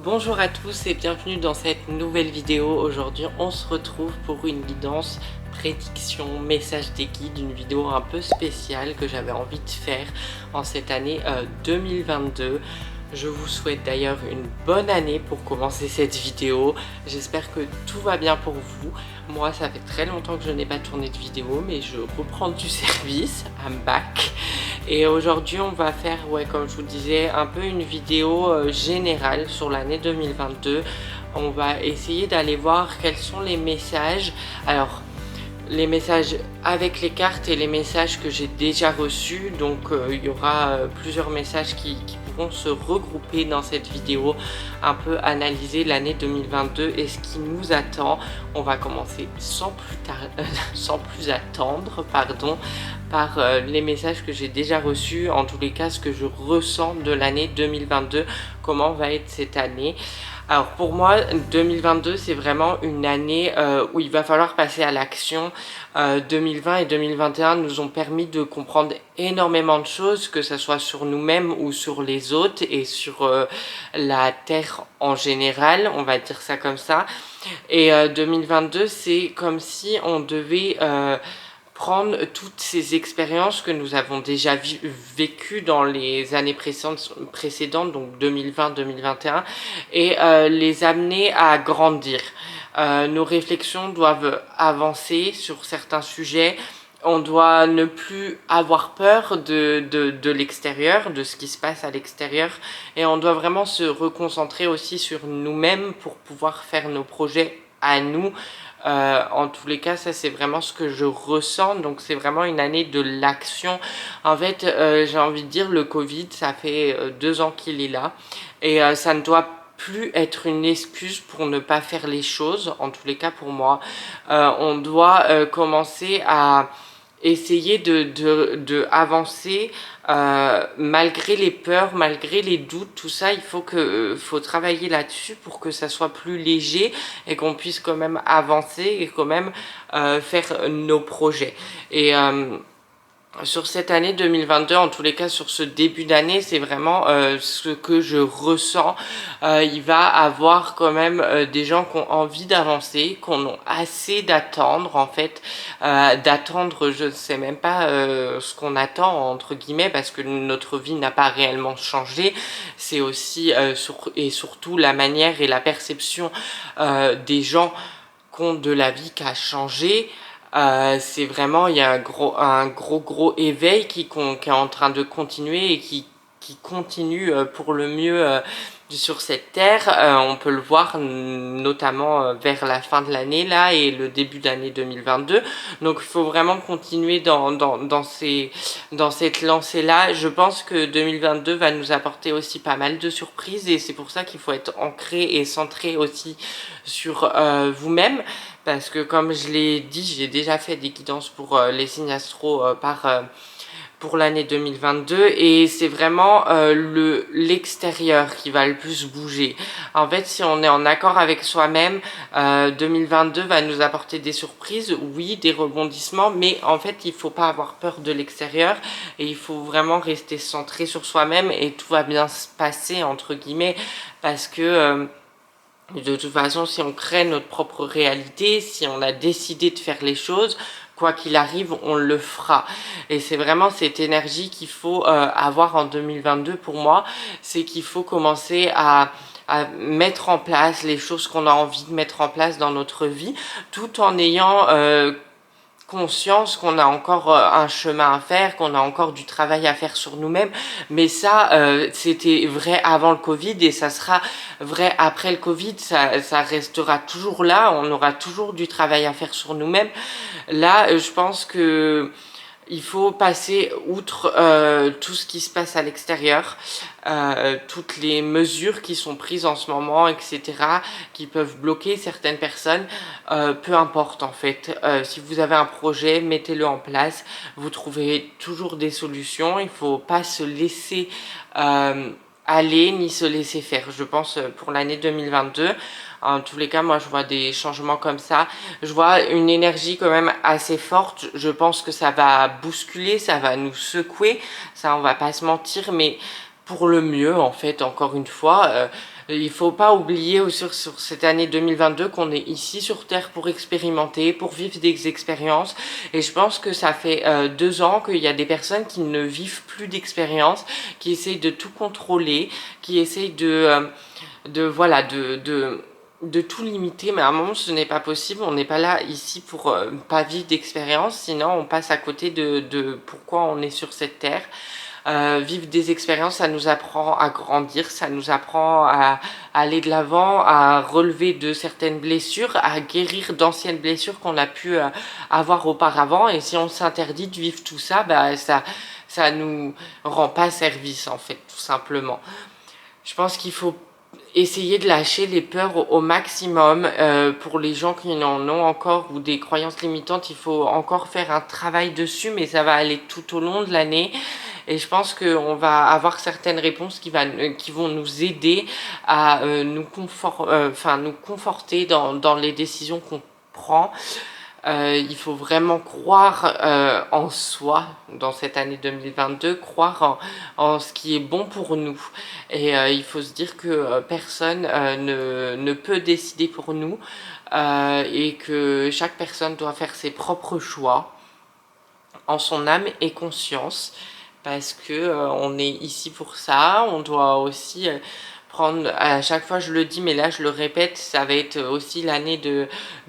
Bonjour à tous et bienvenue dans cette nouvelle vidéo. Aujourd'hui on se retrouve pour une guidance prédiction message des guides, une vidéo un peu spéciale que j'avais envie de faire en cette année 2022. Je vous souhaite d'ailleurs une bonne année pour commencer cette vidéo. J'espère que tout va bien pour vous. Moi ça fait très longtemps que je n'ai pas tourné de vidéo mais je reprends du service, I'm back. Et aujourd'hui on va faire, comme je vous disais, un peu une vidéo générale sur l'année 2022. On va essayer d'aller voir quels sont les messages. Alors, les messages avec les cartes et les messages que j'ai déjà reçus. Donc il y aura plusieurs messages qui pourront se regrouper dans cette vidéo, un peu analyser l'année 2022 et ce qui nous attend. On va commencer sans plus attendre, par les messages que j'ai déjà reçus, en tous les cas ce que je ressens de l'année 2022, comment va être cette année. Alors pour moi, 2022 c'est vraiment une année où il va falloir passer à l'action. 2020 et 2021 nous ont permis de comprendre énormément de choses, que ce soit sur nous-mêmes ou sur les autres et sur la Terre en général, on va dire ça comme ça. Et 2022 c'est comme si on devait prendre toutes ces expériences que nous avons déjà vécues dans les années précédentes donc 2020-2021, et les amener à grandir. Nos réflexions doivent avancer sur certains sujets. On doit ne plus avoir peur de l'extérieur, de ce qui se passe à l'extérieur, et on doit vraiment se reconcentrer aussi sur nous-mêmes pour pouvoir faire nos projets à nous. En tous les cas, ça c'est vraiment ce que je ressens. Donc c'est vraiment une année de l'action. En fait, j'ai envie de dire, le Covid, ça fait 2 ans qu'il est là, et ça ne doit plus être une excuse pour ne pas faire les choses. En tous les cas, pour moi, on doit commencer à essayer de avancer malgré les peurs, malgré les doutes, tout ça. Il faut travailler là-dessus pour que ça soit plus léger et qu'on puisse quand même avancer et quand même faire nos projets. Et sur cette année 2022, en tous les cas sur ce début d'année, c'est vraiment ce que je ressens. Il va avoir quand même des gens qui ont envie d'avancer, qui ont assez d'attendre en fait. D'attendre, je ne sais même pas ce qu'on attend entre guillemets, parce que notre vie n'a pas réellement changé. C'est aussi et surtout la manière et la perception des gens qu'ont de la vie qui a changé. C'est vraiment, il y a un gros éveil qui est en train de continuer et qui continue pour le mieux sur cette terre. On peut le voir notamment vers la fin de l'année là et le début d'année 2022. Donc il faut vraiment continuer dans cette lancée là. Je pense que 2022 va nous apporter aussi pas mal de surprises, et c'est pour ça qu'il faut être ancré et centré aussi sur vous-même. Parce que comme je l'ai dit, j'ai déjà fait des guidances pour les signes astro pour l'année 2022, et c'est vraiment l'extérieur qui va le plus bouger. En fait, si on est en accord avec soi-même, 2022 va nous apporter des surprises, oui, des rebondissements, mais en fait, il faut pas avoir peur de l'extérieur et il faut vraiment rester centré sur soi-même et tout va bien se passer, entre guillemets, parce que de toute façon, si on crée notre propre réalité, si on a décidé de faire les choses, quoi qu'il arrive, on le fera. Et c'est vraiment cette énergie qu'il faut avoir en 2022 pour moi. C'est qu'il faut commencer à mettre en place les choses qu'on a envie de mettre en place dans notre vie, tout en ayant conscience qu'on a encore un chemin à faire, qu'on a encore du travail à faire sur nous-mêmes. Mais ça, c'était vrai avant le Covid et ça sera vrai après le Covid. Ça restera toujours là, on aura toujours du travail à faire sur nous-mêmes. Là, je pense que il faut passer outre tout ce qui se passe à l'extérieur, toutes les mesures qui sont prises en ce moment, etc., qui peuvent bloquer certaines personnes. Peu importe en fait, si vous avez un projet, mettez-le en place, vous trouverez toujours des solutions. Il ne faut pas se laisser aller ni se laisser faire, je pense, pour l'année 2022. En tous les cas, moi je vois des changements comme ça. Je vois une énergie quand même assez forte. Je pense que ça va bousculer, ça va nous secouer. Ça, on va pas se mentir, mais pour le mieux en fait, encore une fois. il faut pas oublier sur cette année 2022 qu'on est ici sur Terre pour expérimenter, pour vivre des expériences. Et je pense que ça fait 2 ans qu'il y a des personnes qui ne vivent plus d'expériences, qui essayent de tout contrôler, qui essayent voilà, de tout limiter, mais à un moment ce n'est pas possible. On n'est pas là ici pour pas vivre d'expérience, sinon on passe à côté de pourquoi on est sur cette terre. Vivre des expériences, ça nous apprend à grandir, ça nous apprend à aller de l'avant, à relever de certaines blessures, à guérir d'anciennes blessures qu'on a pu avoir auparavant. Et si on s'interdit de vivre tout ça, bah, ça nous rend pas service en fait, tout simplement. Je pense qu'il faut essayer de lâcher les peurs au maximum. Pour les gens qui en ont encore ou des croyances limitantes, il faut encore faire un travail dessus, mais ça va aller tout au long de l'année. Et je pense qu'on va avoir certaines réponses qui vont nous aider à nous conforter dans les décisions qu'on prend. Il faut vraiment croire en soi dans cette année 2022, croire en ce qui est bon pour nous. Et il faut se dire que personne ne peut décider pour nous et que chaque personne doit faire ses propres choix en son âme et conscience, parce que on est ici pour ça. On doit aussi prendre, à chaque fois je le dis, mais là je le répète, ça va être aussi l'année de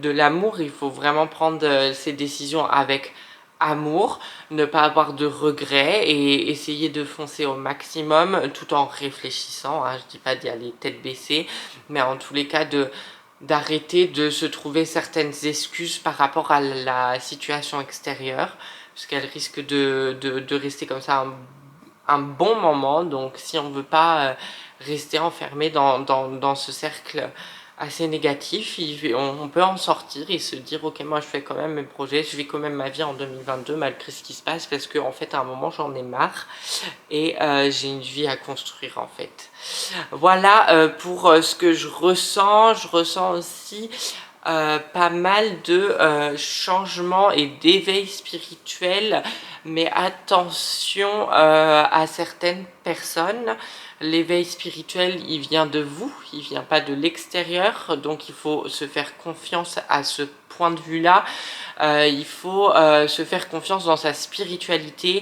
l'amour. Il faut vraiment prendre ces décisions avec amour, ne pas avoir de regrets et essayer de foncer au maximum tout en réfléchissant, hein. Je dis pas d'y aller tête baissée, mais en tous les cas d'arrêter de se trouver certaines excuses par rapport à la situation extérieure, parce qu'elle risque de rester comme ça un bon moment. Donc si on veut pas rester enfermé dans ce cercle assez négatif, on peut en sortir et se dire ok, moi je fais quand même mes projets, je vis quand même ma vie en 2022 malgré ce qui se passe, parce que en fait à un moment j'en ai marre et j'ai une vie à construire en fait. Voilà pour ce que je ressens aussi pas mal de changements et d'éveil spirituel, mais attention à certaines personnes. L'éveil spirituel, il vient de vous, il vient pas de l'extérieur, donc il faut se faire confiance à ce point de vue-là. Il faut se faire confiance dans sa spiritualité.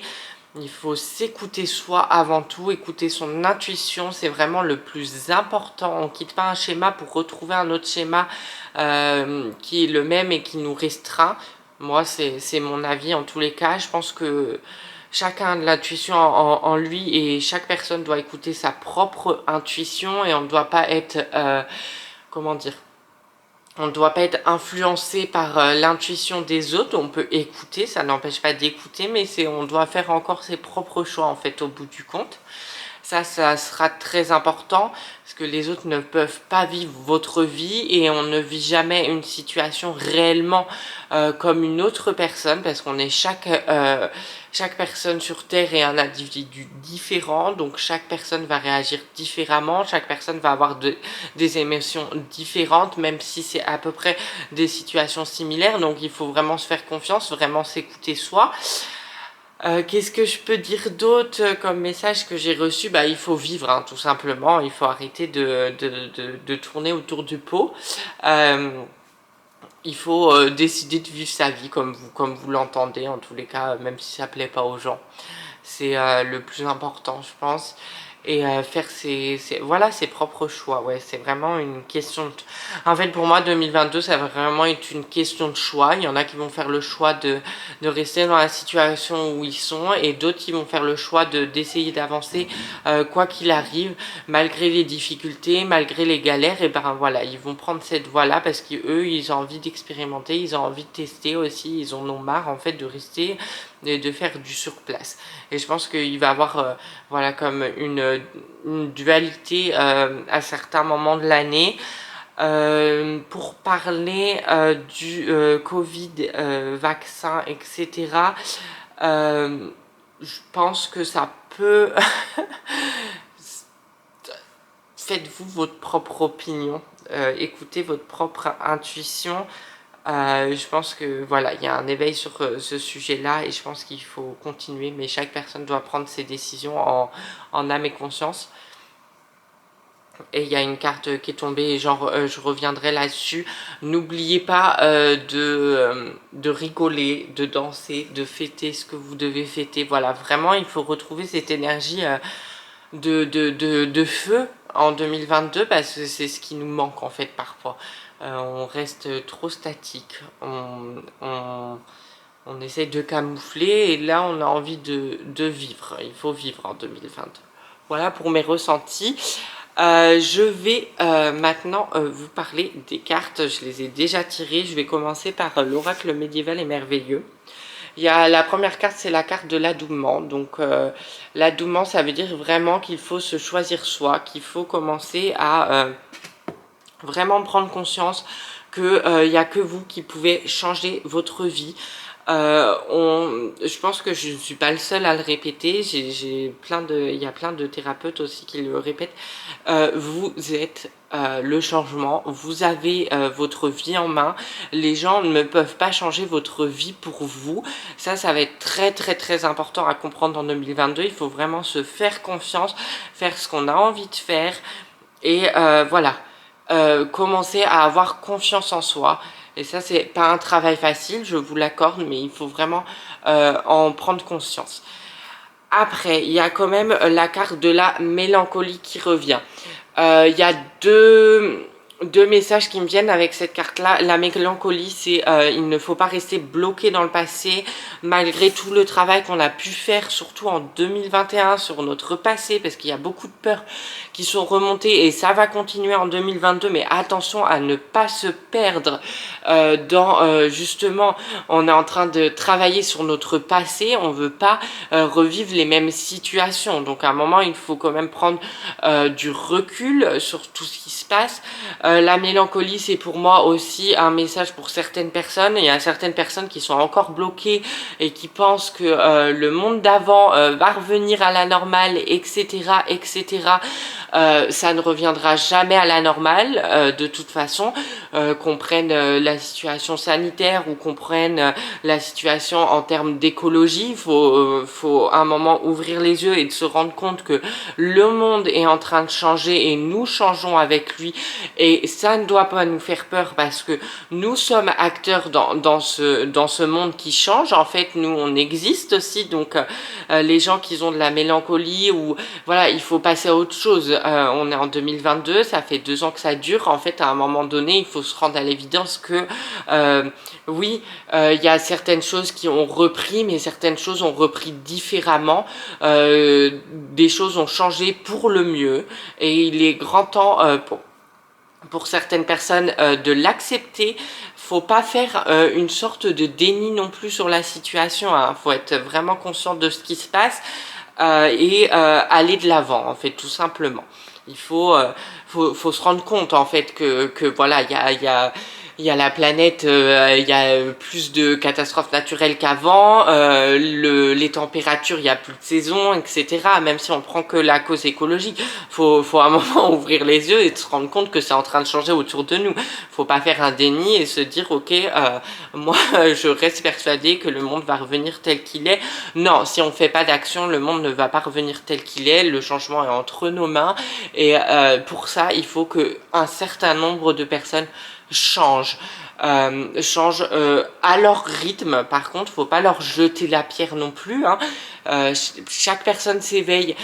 Il faut s'écouter soi avant tout, écouter son intuition, c'est vraiment le plus important. On ne quitte pas un schéma pour retrouver un autre schéma qui est le même et qui nous restreint. Moi, c'est mon avis en tous les cas. Je pense que chacun a de l'intuition en lui et chaque personne doit écouter sa propre intuition et on ne doit pas être, comment dire, on ne doit pas être influencé par l'intuition des autres. On peut écouter, ça n'empêche pas d'écouter, mais on doit faire encore ses propres choix en fait au bout du compte. Ça sera très important parce que les autres ne peuvent pas vivre votre vie et on ne vit jamais une situation réellement comme une autre personne, parce qu'on est chaque personne sur Terre est un individu différent, donc chaque personne va réagir différemment, chaque personne va avoir des émotions différentes, même si c'est à peu près des situations similaires. Donc il faut vraiment se faire confiance, vraiment s'écouter soi. Qu'est-ce que je peux dire d'autre comme message que j'ai reçu? Bah, il faut vivre, hein, tout simplement. Il faut arrêter de tourner autour du pot. Il faut décider de vivre sa vie comme vous l'entendez, en tous les cas, même si ça plaît pas aux gens. C'est le plus important, je pense. Et faire voilà, ses propres choix. Ouais, c'est vraiment une question de... En fait, pour moi, 2022, ça va vraiment être une question de choix. Il y en a qui vont faire le choix de rester dans la situation où ils sont, et d'autres qui vont faire le choix d'essayer d'avancer quoi qu'il arrive, malgré les difficultés, malgré les galères. Et ben voilà, ils vont prendre cette voie-là parce qu'eux, ils ont envie d'expérimenter, ils ont envie de tester aussi, ils en ont marre en fait de rester et de faire du surplace. Et je pense qu'il va y avoir voilà, comme une dualité à certains moments de l'année. Pour parler du Covid, vaccin, etc., je pense que ça peut... Faites-vous votre propre opinion, écoutez votre propre intuition. Je pense que voilà, il y a un éveil sur ce sujet-là et je pense qu'il faut continuer, mais chaque personne doit prendre ses décisions en âme et conscience. Et il y a une carte qui est tombée, et genre je reviendrai là-dessus. N'oubliez pas de rigoler, de danser, de fêter ce que vous devez fêter. Voilà, vraiment il faut retrouver cette énergie de feu en 2022 parce que c'est ce qui nous manque en fait parfois. On reste trop statique, on essaie de camoufler et là on a envie de vivre. Il faut vivre en 2022. Voilà pour mes ressentis. Je vais maintenant vous parler des cartes. Je les ai déjà tirées. Je vais commencer par l'oracle médiéval et merveilleux. Il y a la première carte, c'est la carte de l'adouement. Donc l'adouement, ça veut dire vraiment qu'il faut se choisir soi, qu'il faut commencer à vraiment prendre conscience qu'il n'y a que vous qui pouvez changer votre vie. Je pense que je ne suis pas le seul à le répéter, il y a plein de thérapeutes aussi qui le répètent. Vous êtes le changement, vous avez votre vie en main, les gens ne peuvent pas changer votre vie pour vous. Ça va être très important à comprendre en 2022. Il faut vraiment se faire confiance, faire ce qu'on a envie de faire et voilà. Commencer à avoir confiance en soi. Et ça, c'est pas un travail facile, je vous l'accorde, mais il faut vraiment en prendre conscience. Après, il y a quand même la carte de la mélancolie qui revient. Il y a deux messages qui me viennent avec cette carte-là. La mélancolie, c'est il ne faut pas rester bloqué dans le passé, malgré tout le travail qu'on a pu faire, surtout en 2021, sur notre passé, parce qu'il y a beaucoup de peurs qui sont remontées, et ça va continuer en 2022, mais attention à ne pas se perdre justement, on est en train de travailler sur notre passé, on veut pas revivre les mêmes situations, donc à un moment, il faut quand même prendre du recul sur tout ce qui se passe. La mélancolie, c'est pour moi aussi un message pour certaines personnes. Il y a certaines personnes qui sont encore bloquées et qui pensent que le monde d'avant va revenir à la normale, etc., etc. Ça ne reviendra jamais à la normale de toute façon, qu'on prenne la situation sanitaire ou qu'on prenne la situation en termes d'écologie. Il faut à un moment ouvrir les yeux et de se rendre compte que le monde est en train de changer et nous changeons avec lui, et ça ne doit pas nous faire peur parce que nous sommes acteurs dans ce monde qui change. En fait, nous on existe aussi, donc les gens qui ont de la mélancolie, ou voilà, il faut passer à autre chose. On est en 2022, ça fait 2 ans que ça dure. En fait, à un moment donné, il faut se rendre à l'évidence que oui, il y a certaines choses qui ont repris, mais certaines choses ont repris différemment. Des choses ont changé pour le mieux, et il est grand temps pour certaines personnes de l'accepter. Faut pas faire une sorte de déni non plus sur la situation, hein. Faut être vraiment conscient de ce qui se passe et aller de l'avant, en fait, tout simplement. Il faut se rendre compte, en fait, que voilà, il y a la planète, il y a plus de catastrophes naturelles qu'avant, les températures, il y a plus de saison, etc. Même si on prend que la cause écologique, faut à un moment ouvrir les yeux et se rendre compte que c'est en train de changer autour de nous. Faut pas faire un déni et se dire ok, moi je reste persuadée que le monde va revenir tel qu'il est. Non, si on fait pas d'action, le monde ne va pas revenir tel qu'il est. Le changement est entre nos mains, et pour ça, il faut que un certain nombre de personnes changent à leur rythme. Par contre, faut pas leur jeter la pierre non plus, hein. Chaque personne s'éveille,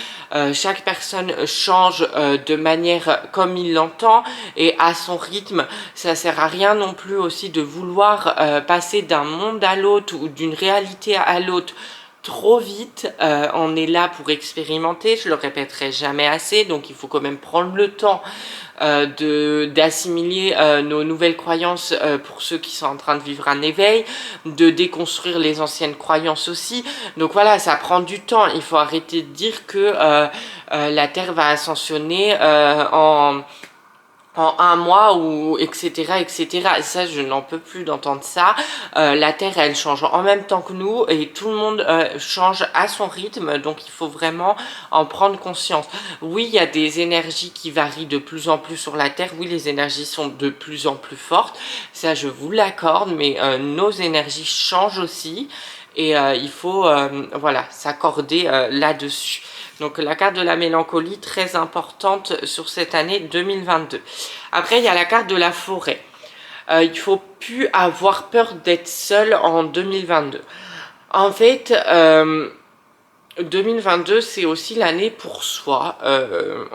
chaque personne change de manière comme il l'entend et à son rythme. Ça sert à rien non plus aussi de vouloir passer d'un monde à l'autre ou d'une réalité à l'autre trop vite. On est là pour expérimenter, je le répéterai jamais assez, donc il faut quand même prendre le temps d'assimiler nos nouvelles croyances pour ceux qui sont en train de vivre un éveil, de déconstruire les anciennes croyances aussi. Donc voilà, ça prend du temps. Il faut arrêter de dire que la Terre va ascensionner en 1 mois, ou etc., etc. Ça, je n'en peux plus d'entendre ça. La Terre, elle change en même temps que nous, et tout le monde change à son rythme, donc il faut vraiment en prendre conscience. Oui, il y a des énergies qui varient de plus en plus sur la Terre. Oui, les énergies sont de plus en plus fortes. Ça, je vous l'accorde, mais nos énergies changent aussi. et il faut voilà, s'accorder là-dessus. Donc la carte de la mélancolie, très importante sur cette année 2022. Après, il y a la carte de la forêt. Il ne faut plus avoir peur d'être seul en 2022. En fait, 2022, c'est aussi l'année pour soi.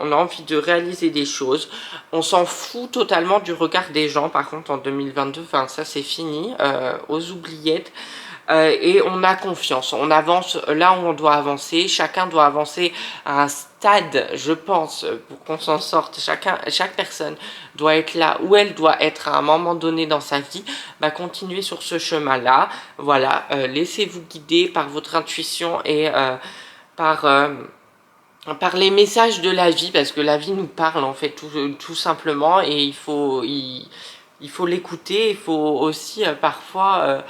On a envie de réaliser des choses. On s'en fout totalement du regard des gens. Par contre, en 2022, enfin, ça c'est fini, aux oubliettes. Et on a confiance, on avance là où on doit avancer, chacun doit avancer à un stade, je pense, pour qu'on s'en sorte. Chaque personne doit être là où elle doit être à un moment donné dans sa vie, bah, continuez sur ce chemin-là, voilà, laissez-vous guider par votre intuition et par les messages de la vie, parce que la vie nous parle en fait tout simplement, et il faut l'écouter, il faut aussi parfois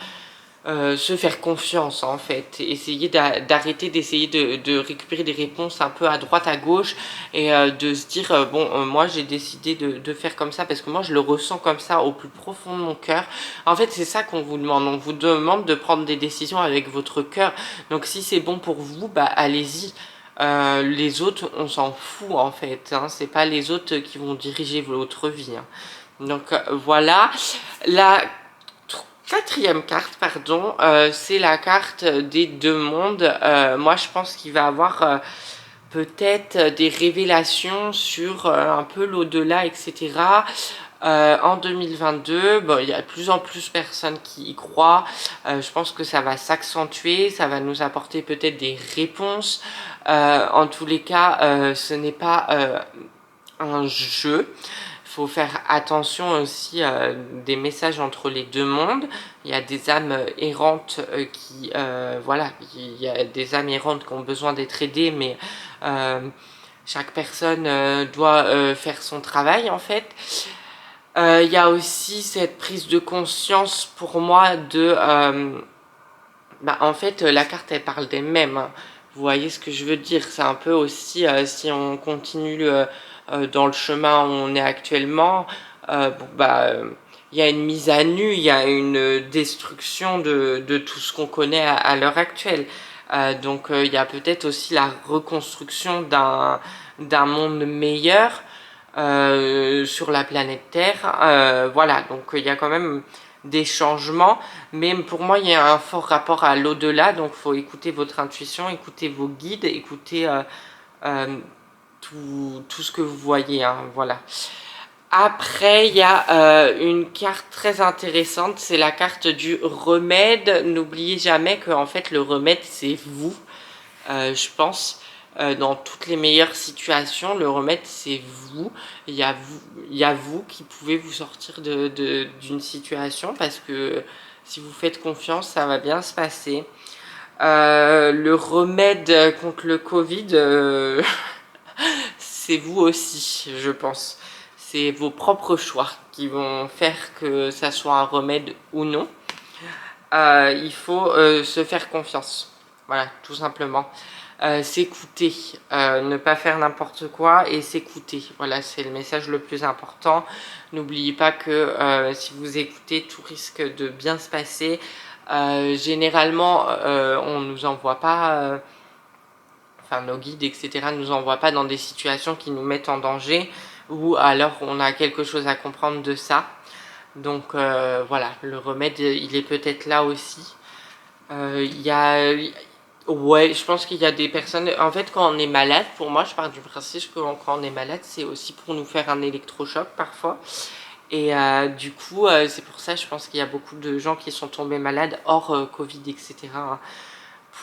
se faire confiance en fait, essayer d'arrêter d'essayer de récupérer des réponses un peu à droite à gauche et de se dire bon moi j'ai décidé de faire comme ça parce que moi je le ressens comme ça au plus profond de mon cœur. En fait c'est ça qu'on vous demande, on vous demande de prendre des décisions avec votre cœur, donc si c'est bon pour vous, bah allez-y. Les autres on s'en fout en fait, hein. C'est pas les autres qui vont diriger votre vie, hein. Donc voilà. La quatrième carte, pardon, c'est la carte des deux mondes. Moi, je pense qu'il va y avoir peut-être des révélations sur un peu l'au-delà, etc. En 2022, bon, il y a de plus en plus de personnes qui y croient. Je pense que ça va s'accentuer, ça va nous apporter peut-être des réponses. En tous les cas, ce n'est pas un jeu. Il faut faire attention aussi des messages entre les deux mondes. Il y a des âmes errantes voilà, il y a des âmes errantes qui ont besoin d'être aidées, mais chaque personne doit faire son travail en fait. Il y a aussi cette prise de conscience pour moi de... en fait, la carte elle parle d'elle-même, hein. Vous voyez ce que je veux dire? C'est un peu aussi, si on continue dans le chemin où on est actuellement, il y a une mise à nu, il y a une destruction de tout ce qu'on connaît à l'heure actuelle. Donc il y a peut-être aussi la reconstruction d'un monde meilleur sur la planète Terre. Voilà, donc il y a quand même des changements, mais pour moi il y a un fort rapport à l'au-delà, donc il faut écouter votre intuition, écouter vos guides, écouter tout ce que vous voyez, hein, voilà. Après, il y a une carte très intéressante, c'est la carte du remède. N'oubliez jamais que en fait le remède c'est vous, je pense. Dans toutes les meilleures situations, le remède c'est vous. Il y a vous qui pouvez vous sortir d'une situation, parce que si vous faites confiance, ça va bien se passer. Le remède contre le Covid, c'est vous aussi, je pense. C'est vos propres choix qui vont faire que ça soit un remède ou non. Il faut se faire confiance. Voilà, tout simplement. S'écouter, ne pas faire n'importe quoi et s'écouter. Voilà, c'est le message le plus important. N'oubliez pas que si vous écoutez, tout risque de bien se passer. Généralement, on nous envoie pas... enfin, nos guides, etc. ne nous envoient pas dans des situations qui nous mettent en danger, ou alors on a quelque chose à comprendre de ça. Donc voilà, le remède, il est peut-être là aussi. Il y a... Ouais, je pense qu'il y a des personnes... En fait, quand on est malade, pour moi, je pars du principe que quand on est malade, c'est aussi pour nous faire un électrochoc parfois. Et du coup, c'est pour ça, je pense qu'il y a beaucoup de gens qui sont tombés malades hors Covid, etc.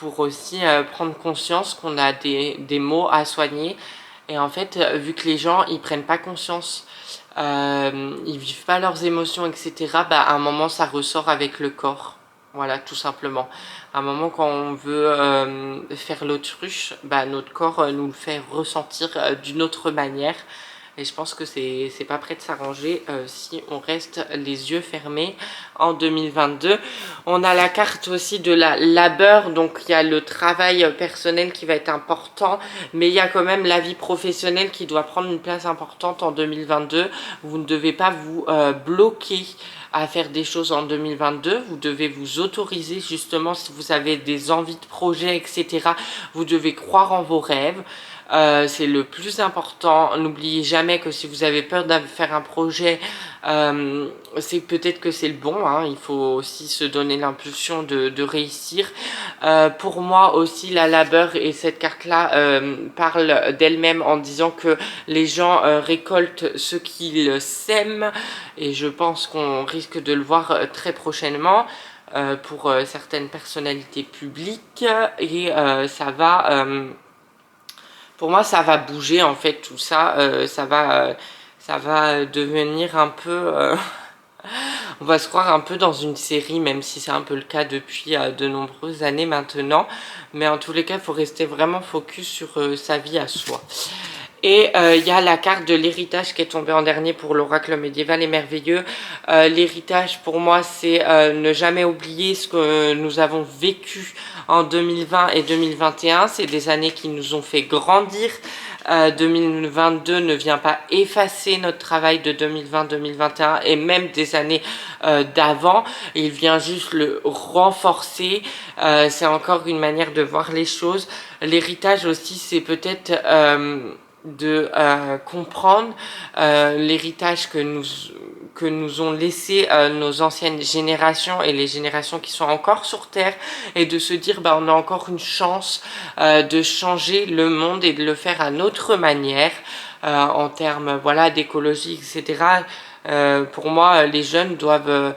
Pour aussi prendre conscience qu'on a des maux à soigner. Et en fait, vu que les gens, ils prennent pas conscience, ils vivent pas leurs émotions, etc., bah, à un moment, ça ressort avec le corps. Voilà, tout simplement. À un moment, quand on veut faire l'autruche, bah, notre corps nous le fait ressentir d'une autre manière. et je pense que c'est pas prêt de s'arranger si on reste les yeux fermés en 2022. On a la carte aussi de la labeur, donc il y a le travail personnel qui va être important, mais il y a quand même la vie professionnelle qui doit prendre une place importante en 2022. Vous ne devez pas vous bloquer à faire des choses en 2022, vous devez vous autoriser justement si vous avez des envies de projet, etc. Vous devez croire en vos rêves. C'est le plus important. N'oubliez jamais que si vous avez peur de faire un projet, c'est peut-être que c'est le bon, hein. Il faut aussi se donner l'impulsion de réussir. Pour moi aussi, la labeur et cette carte-là parle d'elle-même en disant que les gens récoltent ce qu'ils sèment, et je pense qu'on risque de le voir très prochainement. Pour certaines personnalités publiques, et ça va... pour moi, ça va bouger en fait, tout ça. Ça va devenir un peu... on va se croire un peu dans une série, même si c'est un peu le cas depuis de nombreuses années maintenant. Mais en tous les cas, il faut rester vraiment focus sur sa vie à soi. Et il y a la carte de l'héritage qui est tombée en dernier pour l'oracle médiéval et merveilleux. L'héritage pour moi c'est ne jamais oublier ce que nous avons vécu en 2020 et 2021. C'est des années qui nous ont fait grandir. 2022 ne vient pas effacer notre travail de 2020-2021 et même des années d'avant. Il vient juste le renforcer. C'est encore une manière de voir les choses. L'héritage aussi c'est peut-être... de comprendre l'héritage que nous ont laissé nos anciennes générations et les générations qui sont encore sur Terre, et de se dire bah on a encore une chance de changer le monde et de le faire à notre manière en termes voilà d'écologie, etc. Pour moi les jeunes doivent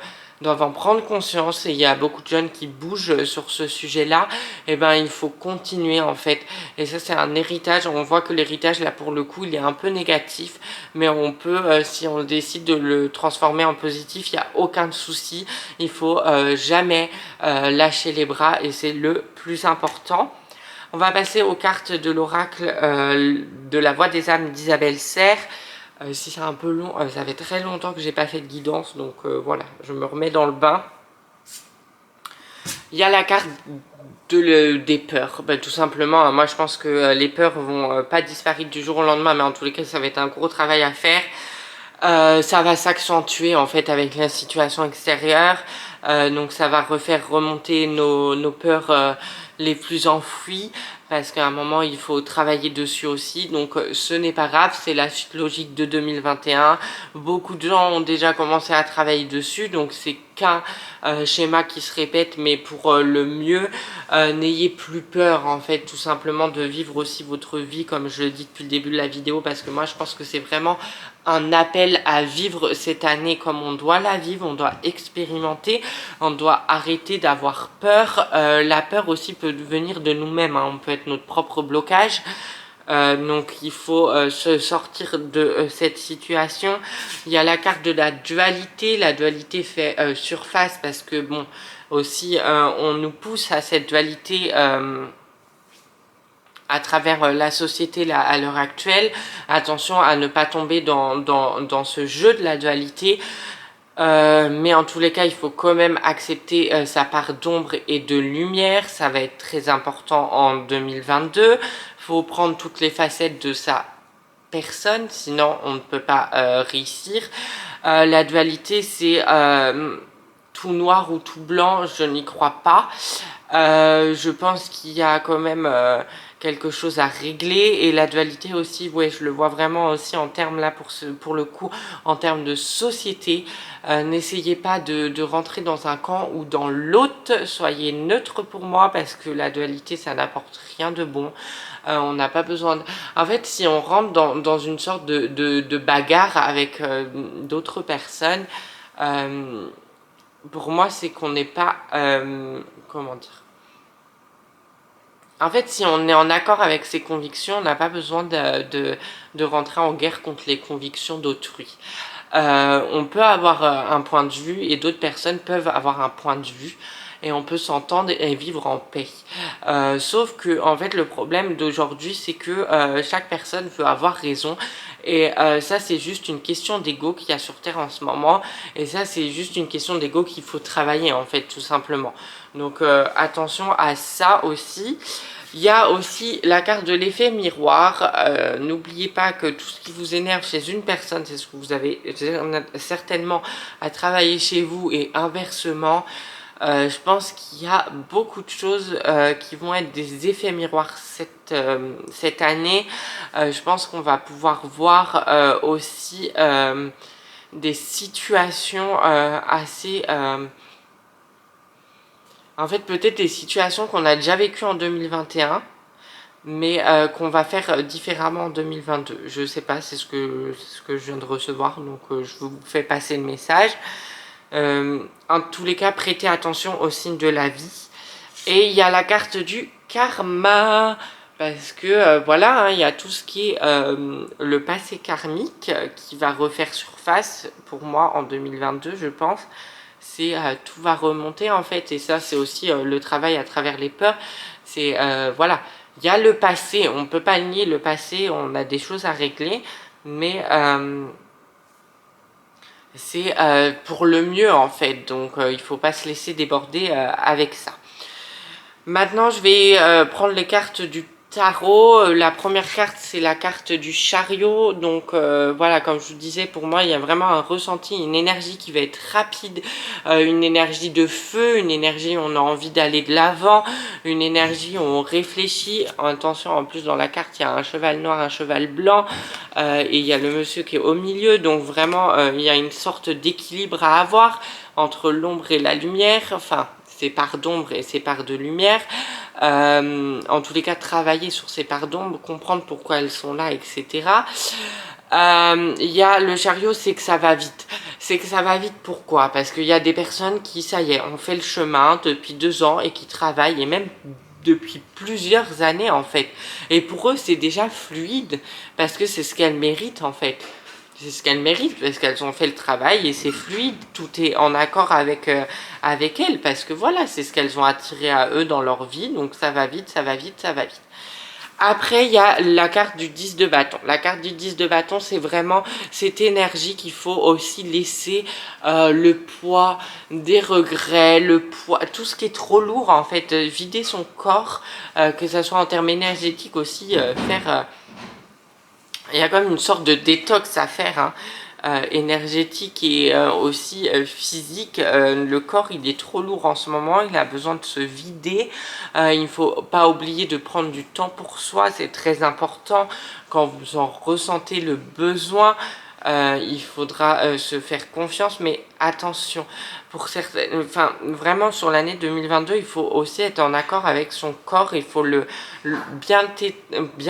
en prendre conscience, et il y a beaucoup de jeunes qui bougent sur ce sujet-là. Et ben il faut continuer en fait. Et ça c'est un héritage. On voit que l'héritage là pour le coup il est un peu négatif, mais on peut si on décide de le transformer en positif, il n'y a aucun souci. Il faut jamais lâcher les bras, et c'est le plus important. On va passer aux cartes de l'oracle de la voix des âmes d'Isabelle Serre. Si c'est un peu long, ça fait très longtemps que j'ai pas fait de guidance, donc voilà, je me remets dans le bain. Il y a la carte des peurs, tout simplement. Moi je pense que les peurs vont pas disparaître du jour au lendemain, mais en tous les cas ça va être un gros travail à faire. Ça va s'accentuer en fait avec la situation extérieure, donc ça va refaire remonter nos peurs les plus enfouies, parce qu'à un moment il faut travailler dessus aussi. Donc ce n'est pas grave, c'est la suite logique de 2021. Beaucoup de gens ont déjà commencé à travailler dessus, donc c'est qu'un schéma qui se répète, mais pour le mieux. N'ayez plus peur en fait, tout simplement, de vivre aussi votre vie comme je le dis depuis le début de la vidéo, parce que moi je pense que c'est vraiment un appel à vivre cette année comme on doit la vivre. On doit expérimenter, on doit arrêter d'avoir peur. La peur aussi peut venir de nous-mêmes, hein. On peut être notre propre blocage. Donc il faut se sortir de cette situation. Il y a la carte de la dualité. La dualité fait surface parce que bon, aussi on nous pousse à cette dualité à travers la société là, à l'heure actuelle. Attention à ne pas tomber dans ce jeu de la dualité. Mais en tous les cas, il faut quand même accepter sa part d'ombre et de lumière. Ça va être très important en 2022. Il faut prendre toutes les facettes de sa personne, sinon on ne peut pas réussir. La dualité, c'est tout noir ou tout blanc, je n'y crois pas. Je pense qu'il y a quand même quelque chose à régler, et la dualité aussi, ouais, je le vois vraiment aussi en termes là pour le coup, en termes de société. N'essayez pas de rentrer dans un camp ou dans l'autre, soyez neutre pour moi, parce que la dualité ça n'apporte rien de bon. On n'a pas besoin de... En fait, si on rentre dans une sorte de bagarre avec d'autres personnes, pour moi c'est qu'on n'est pas... comment dire ? En fait, si on est en accord avec ses convictions, on n'a pas besoin de rentrer en guerre contre les convictions d'autrui. On peut avoir un point de vue, et d'autres personnes peuvent avoir un point de vue. et on peut s'entendre et vivre en paix. Sauf que en fait le problème d'aujourd'hui c'est que chaque personne veut avoir raison, et ça c'est juste une question d'ego qu'il y a sur Terre en ce moment, et ça c'est juste une question d'ego qu'il faut travailler en fait tout simplement. Donc attention à ça aussi. Il y a aussi la carte de l'effet miroir. N'oubliez pas que tout ce qui vous énerve chez une personne, c'est ce que vous avez certainement à travailler chez vous, et inversement. Je pense qu'il y a beaucoup de choses qui vont être des effets miroirs cette année. Je pense qu'on va pouvoir voir aussi des situations assez... en fait, peut-être des situations qu'on a déjà vécues en 2021, mais qu'on va faire différemment en 2022. Je sais pas, c'est ce que je viens de recevoir, donc je vous fais passer le message. En tous les cas, prêtez attention aux signes de la vie. Et il y a la carte du karma, parce que voilà, hein, il y a tout ce qui est le passé karmique qui va refaire surface pour moi en 2022, je pense. C'est tout va remonter en fait, et ça c'est aussi le travail à travers les peurs. C'est voilà, il y a le passé, on ne peut pas nier le passé, on a des choses à régler, mais c'est pour le mieux en fait, donc il ne faut pas se laisser déborder avec ça. Maintenant je vais prendre les cartes du tarot. La première carte c'est la carte du chariot, donc voilà, comme je vous disais, pour moi il y a vraiment un ressenti, une énergie qui va être rapide, une énergie de feu, une énergie où on a envie d'aller de l'avant, une énergie où on réfléchit. Attention, en plus dans la carte il y a un cheval noir, un cheval blanc, et il y a le monsieur qui est au milieu, donc vraiment il y a une sorte d'équilibre à avoir entre l'ombre et la lumière, enfin ces parts d'ombre et ces parts de lumière. En tous les cas, travailler sur ces parts d'ombre, comprendre pourquoi elles sont là, etc. Il y a le chariot, c'est que ça va vite. C'est que ça va vite, pourquoi? Parce qu'il y a des personnes qui, ça y est, ont fait le chemin depuis 2 ans et qui travaillent, et même depuis plusieurs années en fait. Et pour eux, c'est déjà fluide, parce que c'est ce qu'elles méritent en fait. C'est ce qu'elles méritent, parce qu'elles ont fait le travail et c'est fluide, tout est en accord avec elles, parce que voilà, c'est ce qu'elles ont attiré à eux dans leur vie, donc ça va vite, ça va vite, ça va vite. Après, il y a la carte du 10 de bâton. La carte du 10 de bâton, c'est vraiment cette énergie qu'il faut aussi laisser le poids des regrets, le poids, tout ce qui est trop lourd en fait, vider son corps, que ce soit en termes énergétiques aussi, faire... il y a quand même une sorte de détox à faire, hein, énergétique et aussi physique. Le corps, il est trop lourd en ce moment, il a besoin de se vider. Il ne faut pas oublier de prendre du temps pour soi, c'est très important. Quand vous en ressentez le besoin, il faudra se faire confiance, mais attention, pour certaines, enfin vraiment sur l'année 2022, il faut aussi être en accord avec son corps, il faut bien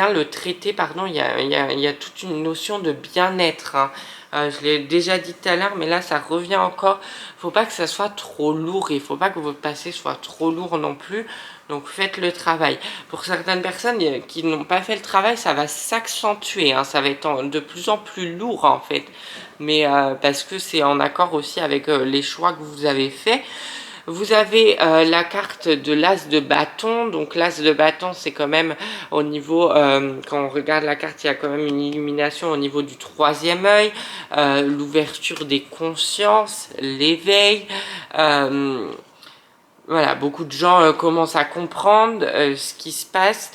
le traiter, pardon. Il y a toute une notion de bien-être, hein. Je l'ai déjà dit tout à l'heure, mais là ça revient encore. Faut pas que ça soit trop lourd, il faut pas que votre passé soit trop lourd non plus. Donc faites le travail. Pour certaines personnes qui n'ont pas fait le travail, ça va s'accentuer, hein, ça va être de plus en plus lourd en fait. Mais parce que c'est en accord aussi avec les choix que vous avez faits. Vous avez la carte de l'as de bâton. Donc l'as de bâton, c'est quand même au niveau, quand on regarde la carte, il y a quand même une illumination au niveau du 3e œil, l'ouverture des consciences, l'éveil. Voilà, beaucoup de gens commencent à comprendre ce qui se passe.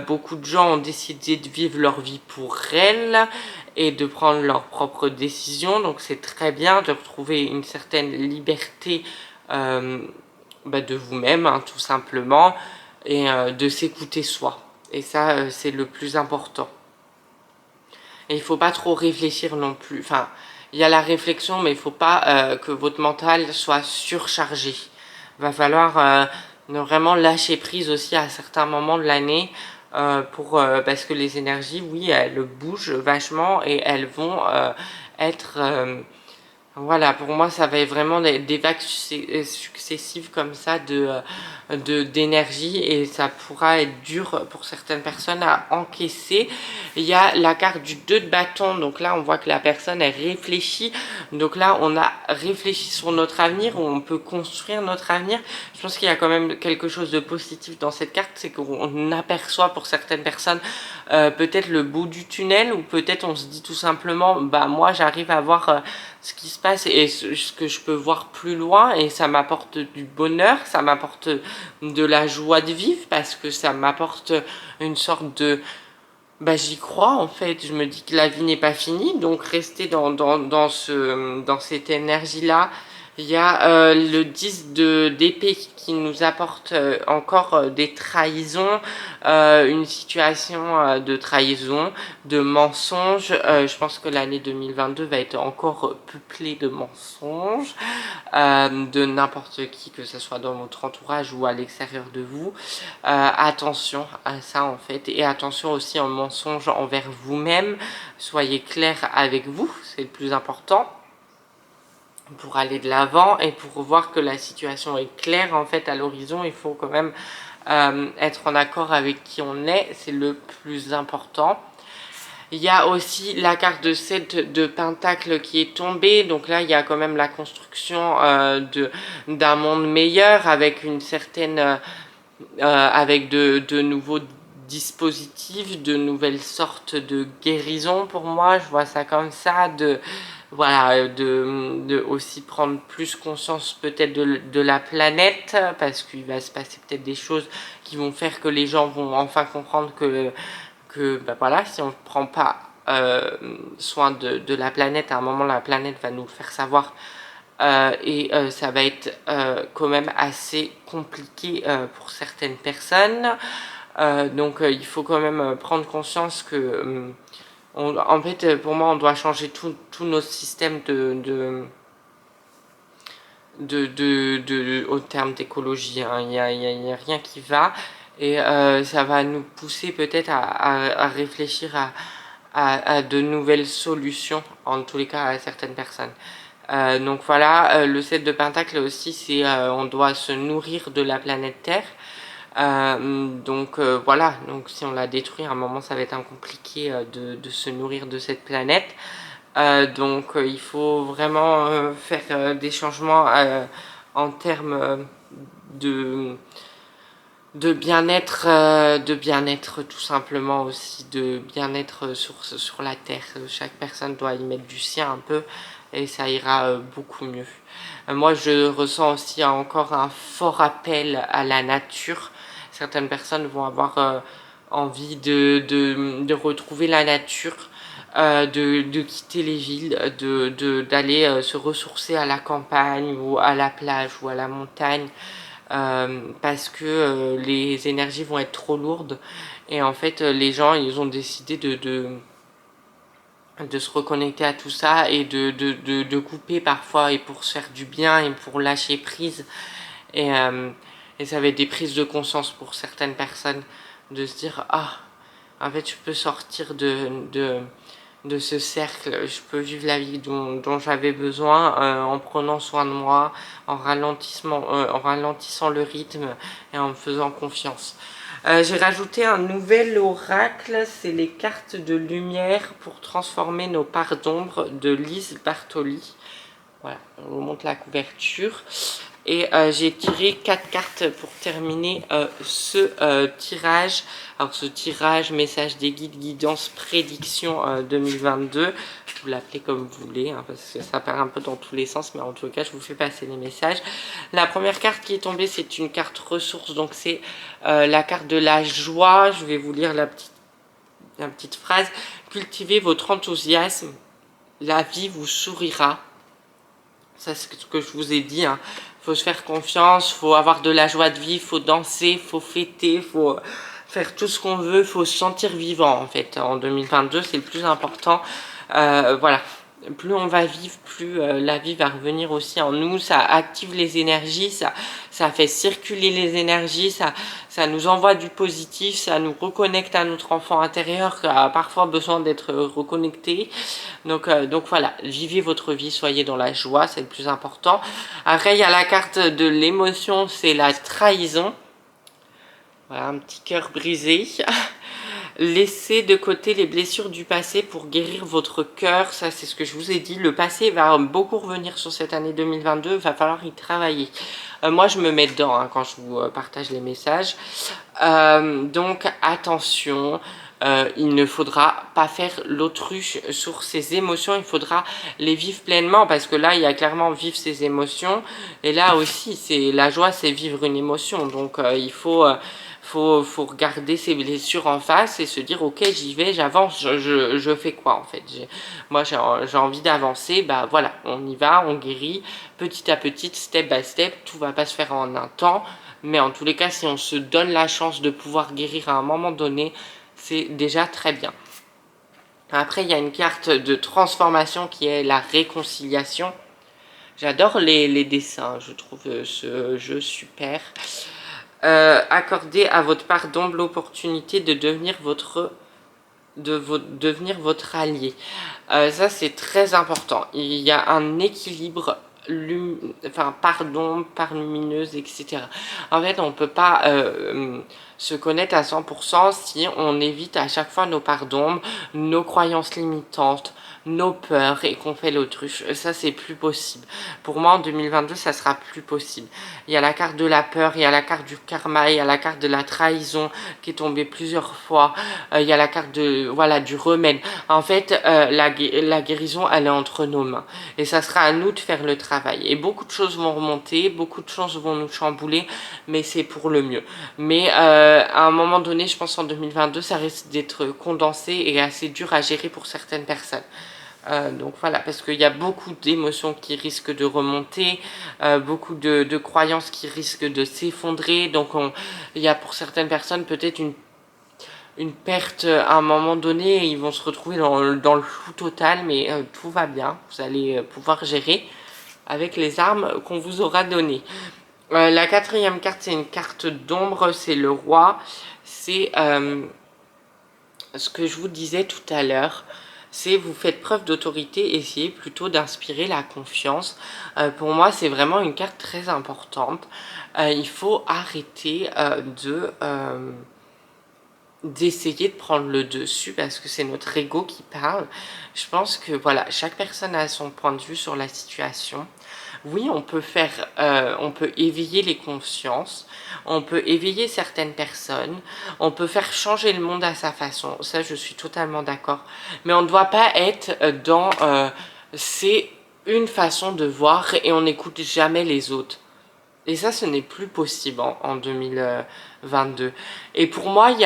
Beaucoup de gens ont décidé de vivre leur vie pour elles et de prendre leurs propres décisions. Donc c'est très bien de retrouver une certaine liberté de vous-même, hein, tout simplement, et de s'écouter soi. Et ça, c'est le plus important. Et il ne faut pas trop réfléchir non plus. Enfin, il y a la réflexion, mais il ne faut pas que votre mental soit surchargé. Il va falloir vraiment lâcher prise aussi à certains moments de l'année, parce que les énergies, oui, elles bougent vachement et elles vont être Voilà, pour moi, ça va être vraiment des vagues successives comme ça d'énergie et ça pourra être dur pour certaines personnes à encaisser. Il y a la carte du 2 de bâton, donc là, on voit que la personne, elle réfléchit. Donc là, on a réfléchi sur notre avenir, on peut construire notre avenir. Je pense qu'il y a quand même quelque chose de positif dans cette carte, c'est qu'on aperçoit pour certaines personnes peut-être le bout du tunnel ou peut-être on se dit tout simplement, bah moi, j'arrive à voir ce qui se passe et ce que je peux voir plus loin et ça m'apporte du bonheur, ça m'apporte de la joie de vivre parce que ça m'apporte une sorte de... Bah j'y crois en fait, je me dis que la vie n'est pas finie, donc rester dans cette énergie-là. Il y a le 10 d'épée qui nous apporte encore des trahisons, une situation de trahison, de mensonges. Je pense que l'année 2022 va être encore peuplée de mensonges, de n'importe qui, que ce soit dans votre entourage ou à l'extérieur de vous. Attention à ça en fait, et attention aussi en mensonges envers vous-même. Soyez clair avec vous, c'est le plus important pour aller de l'avant et pour voir que la situation est claire en fait à l'horizon. Il faut quand même être en accord avec qui on est, c'est le plus important. Il y a aussi la carte de 7 de Pentacle qui est tombée, donc là il y a quand même la construction d'un monde meilleur avec une certaine avec de nouveaux dispositifs, de nouvelles sortes de guérisons. Pour moi, je vois ça comme ça, voilà, de aussi prendre plus conscience peut-être de la planète, parce qu'il va se passer peut-être des choses qui vont faire que les gens vont enfin comprendre que bah voilà, si on ne prend pas soin de la planète, à un moment la planète va nous le faire savoir. Ça va être quand même assez compliqué pour certaines personnes. Donc il faut quand même prendre conscience que en fait pour moi on doit changer tous nos systèmes au terme d'écologie, hein. Il n'y a rien qui va et ça va nous pousser peut-être à réfléchir à de nouvelles solutions, en tous les cas à certaines personnes. Donc voilà, le 7 de Pentacle aussi, c'est on doit se nourrir de la planète Terre. Voilà, donc si on la détruit à un moment ça va être compliqué de se nourrir de cette planète. Il faut vraiment faire des changements en termes de de bien-être tout simplement aussi, de bien-être sur la terre. Chaque personne doit y mettre du sien un peu et ça ira beaucoup mieux. Moi je ressens aussi encore un fort appel à la nature. Certaines personnes vont avoir envie de retrouver la nature, de quitter les villes, d'aller se ressourcer à la campagne ou à la plage ou à la montagne. Parce que les énergies vont être trop lourdes et en fait les gens ils ont décidé de se reconnecter à tout ça et de couper parfois et pour se faire du bien et pour lâcher prise et ça va être des prises de conscience pour certaines personnes de se dire ah en fait je peux sortir de ce cercle, je peux vivre la vie dont j'avais besoin en prenant soin de moi, en ralentissant le rythme et en me faisant confiance. J'ai rajouté un nouvel oracle, c'est les cartes de lumière pour transformer nos parts d'ombre de Lise Bartoli. Voilà, on vous montre la couverture. Et j'ai tiré 4 cartes pour terminer ce tirage. Alors ce tirage, message des guides, guidance, prédiction 2022. Vous l'appelez comme vous voulez, hein, parce que ça part un peu dans tous les sens, mais en tout cas je vous fais passer les messages. La première carte qui est tombée, c'est une carte ressource, donc c'est la carte de la joie. Je vais vous lire la petite phrase. Cultivez votre enthousiasme, la vie vous sourira. Ça c'est ce que je vous ai dit, hein. Faut se faire confiance, faut avoir de la joie de vivre, faut danser, faut fêter, faut faire tout ce qu'on veut, faut se sentir vivant en fait. En 2022, c'est le plus important. Voilà, plus on va vivre, plus la vie va revenir aussi en nous. Ça active les énergies, ça fait circuler les énergies, ça nous envoie du positif, ça nous reconnecte à notre enfant intérieur qui a parfois besoin d'être reconnecté. Donc voilà, vivez votre vie, soyez dans la joie, c'est le plus important. Après, il y a la carte de l'émotion, c'est la trahison. Voilà, un petit cœur brisé. Laissez de côté les blessures du passé pour guérir votre cœur. Ça, c'est ce que je vous ai dit. Le passé va beaucoup revenir sur cette année 2022. Il va falloir y travailler. Moi, je me mets dedans hein, quand je vous partage les messages. Donc, attention. Il ne faudra pas faire l'autruche sur ses émotions. Il faudra les vivre pleinement. Parce que là, il y a clairement vivre ses émotions. Et là aussi, c'est la joie, c'est vivre une émotion. Donc, il faut... Faut regarder ses blessures en face et se dire ok, j'y vais, j'avance, je fais quoi en fait. Moi j'ai envie d'avancer, bah voilà, on y va, on guérit petit à petit, step by step. Tout va pas se faire en un temps, mais en tous les cas si on se donne la chance de pouvoir guérir à un moment donné, c'est déjà très bien. Après il y a une carte de transformation qui est la réconciliation. J'adore les dessins, je trouve ce jeu super. Accordez à votre part d'ombre l'opportunité de devenir devenir votre allié. Ça c'est très important. Il y a un équilibre par d'ombre, par lumineuse, etc. En fait, on ne peut pas se connaître à 100% si on évite à chaque fois nos parts d'ombre, nos croyances limitantes, nos peurs et qu'on fait l'autruche. Ça, c'est plus possible. Pour moi, en 2022, ça sera plus possible. Il y a la carte de la peur, il y a la carte du karma, il y a la carte de la trahison qui est tombée plusieurs fois. Il y a la carte de, voilà, du remède. En fait, la guérison, elle est entre nos mains. Et ça sera à nous de faire le travail. Et beaucoup de choses vont remonter, beaucoup de choses vont nous chambouler, mais c'est pour le mieux. Mais à un moment donné, je pense en 2022, ça risque d'être condensé et assez dur à gérer pour certaines personnes. Donc voilà, parce qu'il y a beaucoup d'émotions qui risquent de remonter, beaucoup de croyances qui risquent de s'effondrer. Donc il y a pour certaines personnes peut-être une perte à un moment donné, ils vont se retrouver dans le flou total, mais tout va bien, vous allez pouvoir gérer avec les armes qu'on vous aura données. La quatrième carte, c'est une carte d'ombre, c'est le roi. C'est ce que je vous disais tout à l'heure, c'est vous faites preuve d'autorité, essayez plutôt d'inspirer la confiance. Pour moi, c'est vraiment une carte très importante. Il faut arrêter d'essayer de prendre le dessus parce que c'est notre ego qui parle. Je pense que voilà, chaque personne a son point de vue sur la situation. Oui, on peut éveiller les consciences, on peut éveiller certaines personnes, on peut faire changer le monde à sa façon, ça je suis totalement d'accord. Mais on ne doit pas être dans c'est une façon de voir et on n'écoute jamais les autres. Et ça, ce n'est plus possible en 2022. Et pour moi, il y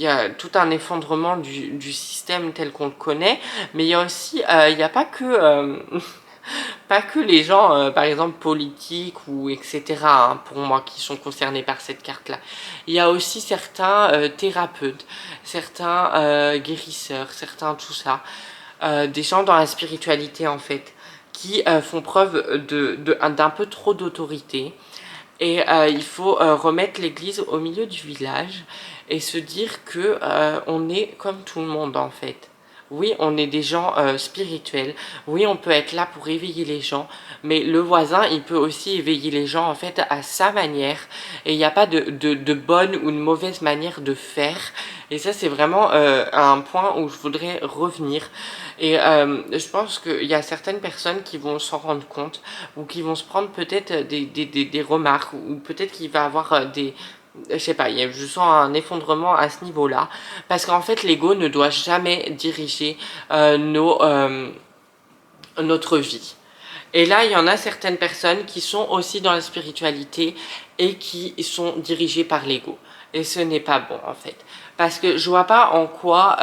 a tout un effondrement du système tel qu'on le connaît, mais il y a aussi, il n'y a pas que... pas que les gens, par exemple, politiques ou etc., hein, pour moi, qui sont concernés par cette carte-là. Il y a aussi certains thérapeutes, certains guérisseurs, certains tout ça, des gens dans la spiritualité, en fait, qui font preuve d'un peu trop d'autorité. Et il faut remettre l'église au milieu du village et se dire que on est comme tout le monde, en fait. Oui, on est des gens spirituels. Oui, on peut être là pour éveiller les gens. Mais le voisin, il peut aussi éveiller les gens, en fait, à sa manière. Et il n'y a pas de bonne ou de mauvaise manière de faire. Et ça, c'est vraiment un point où je voudrais revenir. Et je pense qu'il y a certaines personnes qui vont s'en rendre compte ou qui vont se prendre peut-être des remarques ou peut-être qu'il va avoir je sais pas, je sens un effondrement à ce niveau-là, parce qu'en fait l'ego ne doit jamais diriger notre vie. Et là, il y en a certaines personnes qui sont aussi dans la spiritualité et qui sont dirigées par l'ego. Et ce n'est pas bon en fait. Parce que je vois pas en quoi...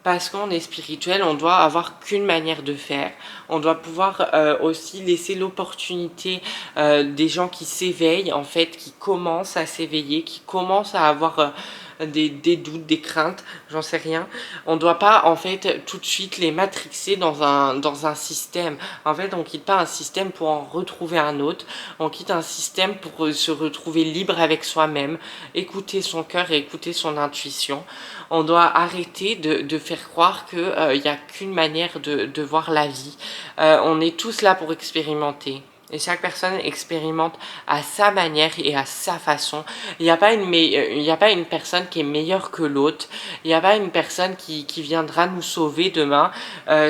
parce qu'on est spirituel, on doit avoir qu'une manière de faire. On doit pouvoir aussi laisser l'opportunité des gens qui s'éveillent, en fait, qui commencent à s'éveiller, qui commencent à avoir des doutes, des craintes, j'en sais rien. On doit pas en fait tout de suite les matrixer dans un système. En fait on quitte pas un système pour en retrouver un autre, on quitte un système pour se retrouver libre avec soi-même, écouter son cœur et écouter son intuition. On doit arrêter de faire croire qu'il n'y a qu'une manière de voir la vie. On est tous là pour expérimenter. Et chaque personne expérimente à sa manière et à sa façon. Il n'y a pas une personne qui est meilleure que l'autre. Il n'y a pas une personne qui viendra nous sauver demain.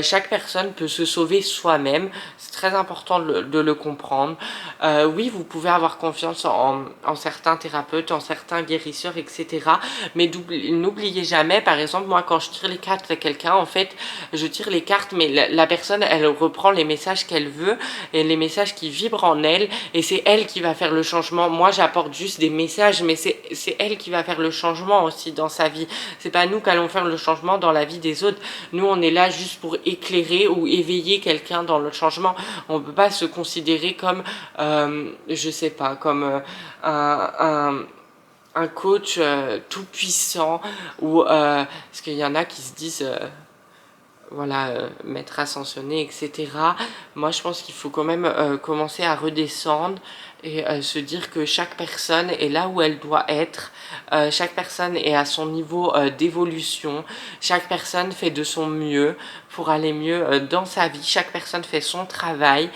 Chaque personne peut se sauver soi-même. C'est très important de le comprendre. Oui, vous pouvez avoir confiance en certains thérapeutes, en certains guérisseurs, etc. Mais n'oubliez jamais, par exemple, moi quand je tire les cartes à quelqu'un, en fait, je tire les cartes, mais la personne, elle reprend les messages qu'elle veut et les messages qui vibre en elle, et c'est elle qui va faire le changement. Moi j'apporte juste des messages, mais c'est elle qui va faire le changement aussi dans sa vie. C'est pas nous qui allons faire le changement dans la vie des autres. Nous on est là juste pour éclairer ou éveiller quelqu'un dans le changement. On peut pas se considérer comme je sais pas, comme un coach tout puissant, ou parce qu'il y en a qui se disent voilà, maître ascensionné, etc. Moi, je pense qu'il faut quand même commencer à redescendre et se dire que chaque personne est là où elle doit être. Chaque personne est à son niveau d'évolution. Chaque personne fait de son mieux pour aller mieux dans sa vie. Chaque personne fait son travail.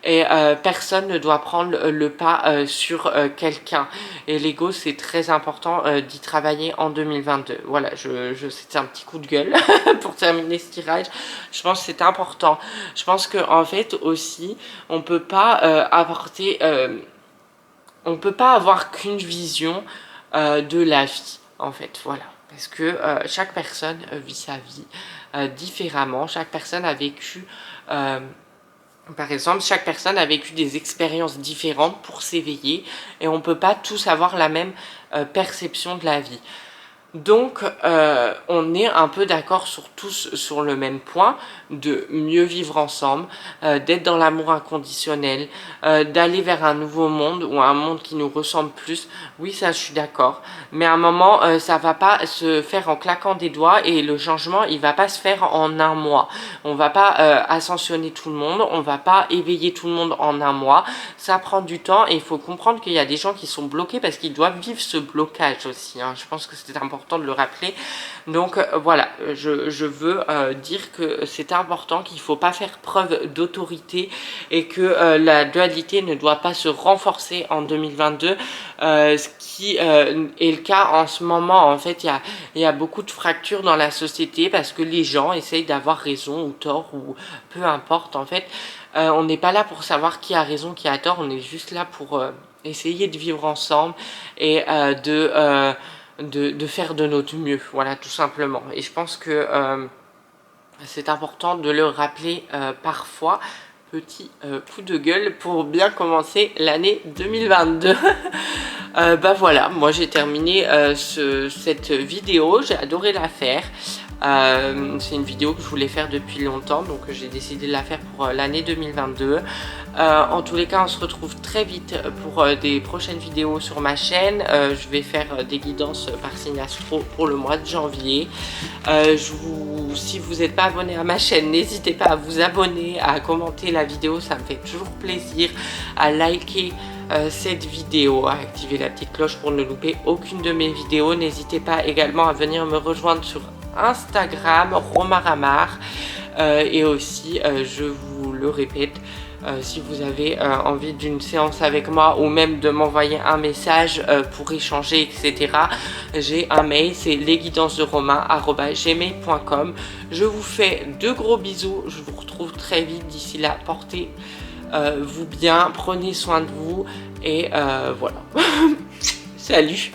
Et personne ne doit prendre le pas sur quelqu'un. Et l'ego, c'est très important d'y travailler en 2022. Voilà, c'était un petit coup de gueule pour terminer ce tirage. Je pense que c'est important. Je pense qu'en fait aussi, on peut pas apporter... on peut pas avoir qu'une vision de la vie, en fait, voilà. Parce que chaque personne vit sa vie différemment. Chaque personne a vécu... par exemple, chaque personne a vécu des expériences différentes pour s'éveiller, et on ne peut pas tous avoir la même perception de la vie. Donc, on est un peu d'accord tous sur le même point, de mieux vivre ensemble, d'être dans l'amour inconditionnel, d'aller vers un nouveau monde, ou un monde qui nous ressemble plus. Oui, ça je suis d'accord, mais à un moment, ça va pas se faire en claquant des doigts, et le changement, il va pas se faire en un mois. On va pas ascensionner tout le monde, on va pas éveiller tout le monde en un mois. Ça prend du temps, et il faut comprendre qu'il y a des gens qui sont bloqués parce qu'ils doivent vivre ce blocage aussi, hein. Je pense que c'est important de le rappeler. Donc voilà, je veux dire que c'est important, qu'il ne faut pas faire preuve d'autorité, et que la dualité ne doit pas se renforcer en 2022, ce qui est le cas en ce moment. En fait, il y a beaucoup de fractures dans la société parce que les gens essayent d'avoir raison ou tort, ou peu importe. En fait, on n'est pas là pour savoir qui a raison, qui a tort. On est juste là pour essayer de vivre ensemble et de faire de notre mieux, voilà, tout simplement. Et je pense que c'est important de le rappeler parfois. Petit coup de gueule pour bien commencer l'année 2022. Bah voilà, moi j'ai terminé cette vidéo, j'ai adoré la faire. C'est une vidéo que je voulais faire depuis longtemps, donc j'ai décidé de la faire pour l'année 2022. En tous les cas, on se retrouve très vite pour des prochaines vidéos sur ma chaîne. Je vais faire des guidances par signe astro pour le mois de janvier. Si vous n'êtes pas abonné à ma chaîne, n'hésitez pas à vous abonner, à commenter la vidéo, ça me fait toujours plaisir, à liker cette vidéo, à activer la petite cloche pour ne louper aucune de mes vidéos. N'hésitez pas également à venir me rejoindre sur Instagram, Romaramar, et aussi, je vous le répète, si vous avez envie d'une séance avec moi, ou même de m'envoyer un message pour échanger, etc. J'ai un mail, c'est lesguidancesderomain@gmail.com. Je vous fais de gros bisous, je vous retrouve très vite. D'ici là, portez-vous bien, prenez soin de vous, et voilà. Salut!